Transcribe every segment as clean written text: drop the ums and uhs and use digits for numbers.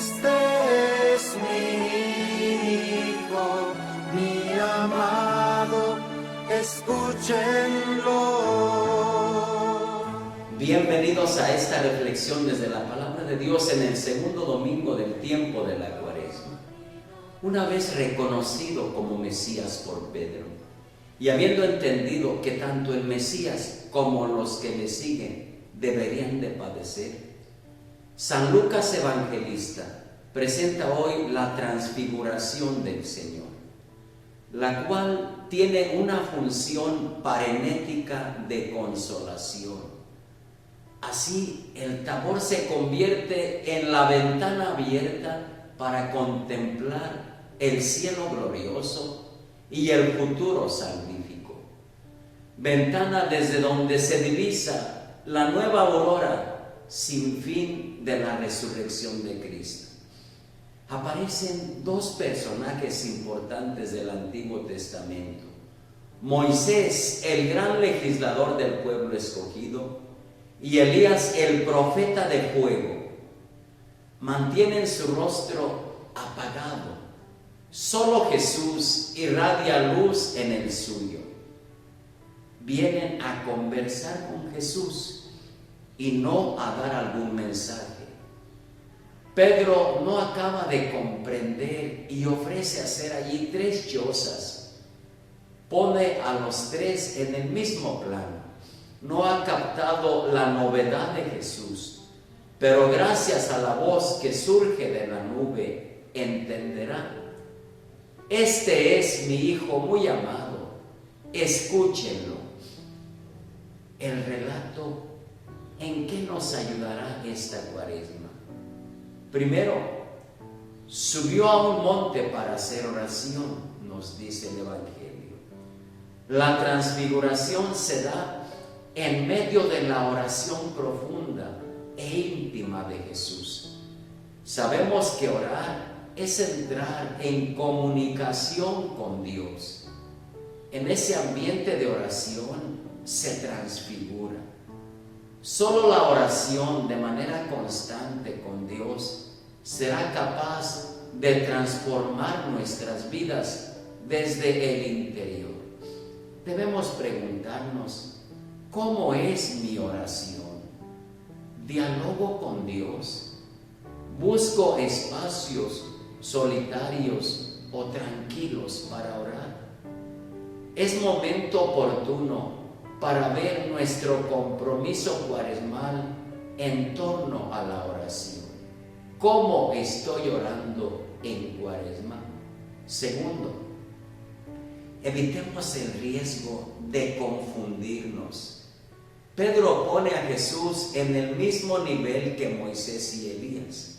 Este es mi Hijo, mi amado, escúchenlo. Bienvenidos a esta reflexión desde la palabra de Dios en el segundo domingo del tiempo de la Cuaresma. Una vez reconocido como Mesías por Pedro y habiendo entendido que tanto el Mesías como los que le siguen deberían de padecer, San Lucas Evangelista presenta hoy la transfiguración del Señor, la cual tiene una función parenética de consolación. Así el Tabor se convierte en la ventana abierta para contemplar el cielo glorioso y el futuro salvífico. Ventana desde donde se divisa la nueva aurora sin fin de la resurrección de Cristo. Aparecen dos personajes importantes del Antiguo Testamento: Moisés, el gran legislador del pueblo escogido, y Elías, el profeta de fuego. Mantienen su rostro apagado. Solo Jesús irradia luz en el suyo. Vienen a conversar con Jesús y no a dar algún mensaje. Pedro no acaba de comprender y ofrece hacer allí tres chozas. Pone a los tres en el mismo plano. No ha captado la novedad de Jesús, pero gracias a la voz que surge de la nube, entenderá. Este es mi Hijo muy amado, escúchenlo. El relato, ¿en qué nos ayudará esta Cuaresma? Primero, subió a un monte para hacer oración, nos dice el Evangelio. La transfiguración se da en medio de la oración profunda e íntima de Jesús. Sabemos que orar es entrar en comunicación con Dios. En ese ambiente de oración se transfigura. Solo la oración de manera constante con Dios será capaz de transformar nuestras vidas desde el interior. Debemos preguntarnos: ¿cómo es mi oración? ¿Dialogo con Dios? ¿Busco espacios solitarios o tranquilos para orar? Es momento oportuno para ver nuestro compromiso cuaresmal en torno a la oración. ¿Cómo estoy orando en Cuaresma? Segundo, evitemos el riesgo de confundirnos. Pedro pone a Jesús en el mismo nivel que Moisés y Elías.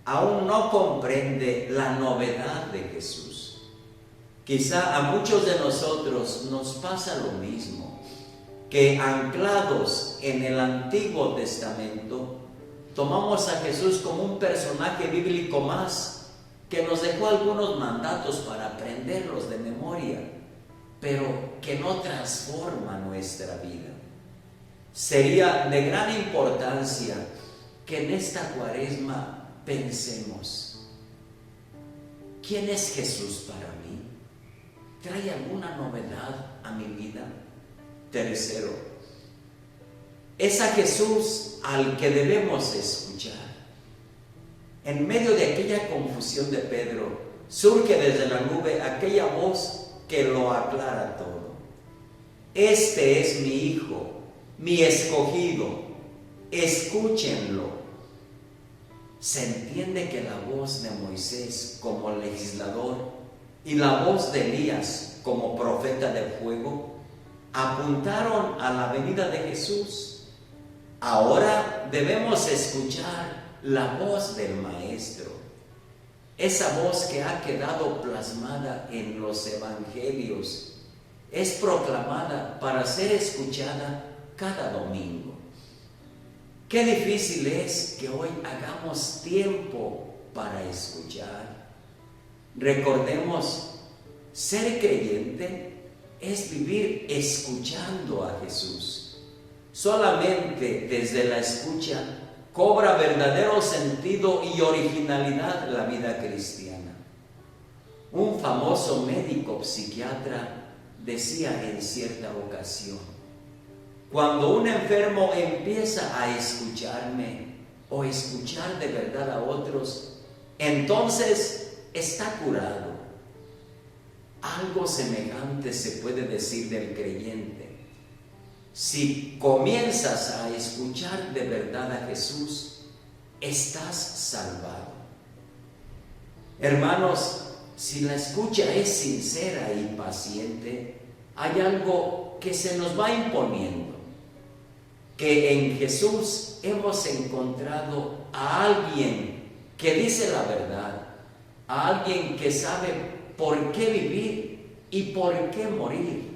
Aún no comprende la novedad de Jesús. Quizá a muchos de nosotros nos pasa lo mismo, que anclados en el Antiguo Testamento, tomamos a Jesús como un personaje bíblico más, que nos dejó algunos mandatos para aprenderlos de memoria, pero que no transforma nuestra vida. Sería de gran importancia que en esta Cuaresma pensemos: ¿quién es Jesús para mí? ¿Trae alguna novedad a mi vida? Tercero, es a Jesús al que debemos escuchar. En medio de aquella confusión de Pedro, surge desde la nube aquella voz que lo aclara todo. Este es mi Hijo, mi escogido, escúchenlo. Se entiende que la voz de Moisés como legislador y la voz de Elías como profeta de fuego apuntaron a la venida de Jesús. Ahora debemos escuchar la voz del Maestro, esa voz que ha quedado plasmada en los evangelios, es proclamada para ser escuchada cada domingo. Qué difícil es que hoy hagamos tiempo para escuchar. Recordemos, ser creyente es vivir escuchando a Jesús. Solamente desde la escucha cobra verdadero sentido y originalidad la vida cristiana. Un famoso médico psiquiatra decía en cierta ocasión: cuando un enfermo empieza a escucharme o escuchar de verdad a otros, entonces está curado. Algo semejante se puede decir del creyente. Si comienzas a escuchar de verdad a Jesús, estás salvado. Hermanos, si la escucha es sincera y paciente, hay algo que se nos va imponiendo, que en Jesús hemos encontrado a alguien que dice la verdad, a alguien que sabe por qué vivir y por qué morir.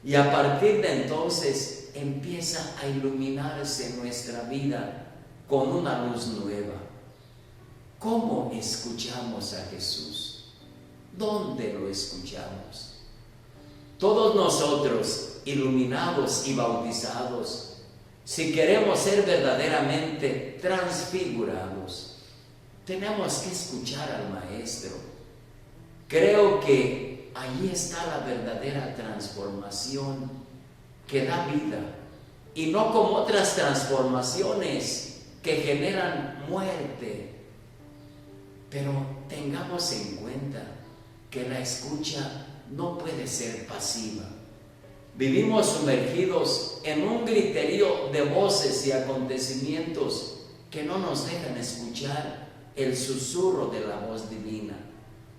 Y a partir de entonces empieza a iluminarse nuestra vida con una luz nueva. ¿Cómo escuchamos a Jesús? ¿Dónde lo escuchamos? Todos nosotros, iluminados y bautizados, si queremos ser verdaderamente transfigurados, tenemos que escuchar al Maestro. Creo que allí está la verdadera transformación que da vida, y no como otras transformaciones que generan muerte. Pero tengamos en cuenta que la escucha no puede ser pasiva. Vivimos sumergidos en un griterío de voces y acontecimientos que no nos dejan escuchar el susurro de la voz divina.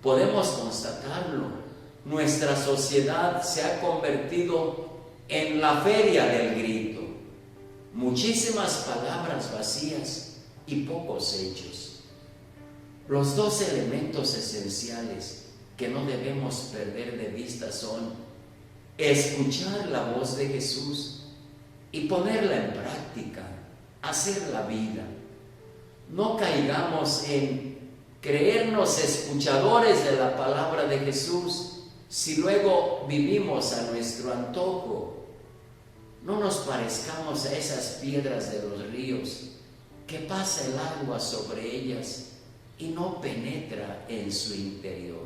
Podemos constatarlo. Nuestra sociedad se ha convertido en la feria del grito. Muchísimas palabras vacías y pocos hechos. Los dos elementos esenciales que no debemos perder de vista son escuchar la voz de Jesús y ponerla en práctica, hacer la vida. No caigamos en creernos escuchadores de la palabra de Jesús si luego vivimos a nuestro antojo. No nos parezcamos a esas piedras de los ríos que pasa el agua sobre ellas y no penetra en su interior.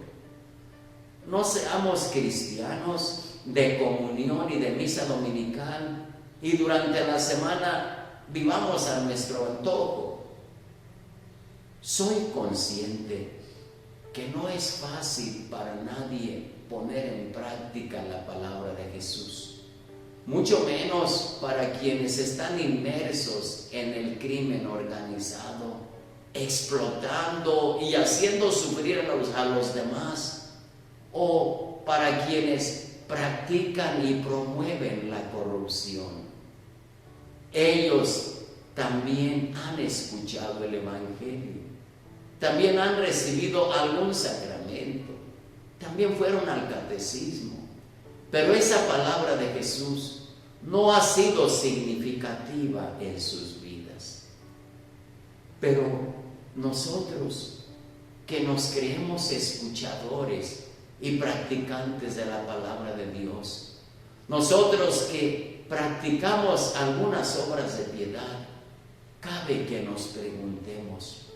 No seamos cristianos de comunión y de misa dominical y durante la semana vivamos a nuestro antojo. Soy consciente que no es fácil para nadie poner en práctica la palabra de Jesús, mucho menos para quienes están inmersos en el crimen organizado, explotando y haciendo sufrir a los demás, o para quienes practican y promueven la corrupción. Ellos también han escuchado el Evangelio, también han recibido algún sacramento, también fueron al catecismo, pero esa palabra de Jesús no ha sido significativa en sus vidas. Pero nosotros, que nos creemos escuchadores y practicantes de la palabra de Dios, nosotros que practicamos algunas obras de piedad, cabe que nos preguntemos: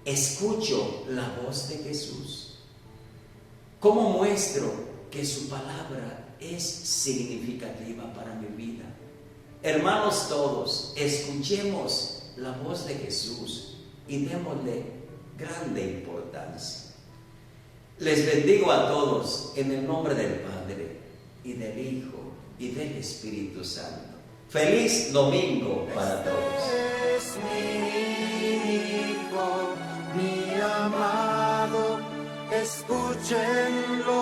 ¿escucho la voz de Jesús? ¿Cómo muestro que su palabra es significativa para mi vida? Hermanos todos, escuchemos la voz de Jesús y démosle grande importancia. Les bendigo a todos en el nombre del Padre, y del Hijo, y del Espíritu Santo. ¡Feliz domingo para todos! Es mi Hijo, mi amado, escúchenlo.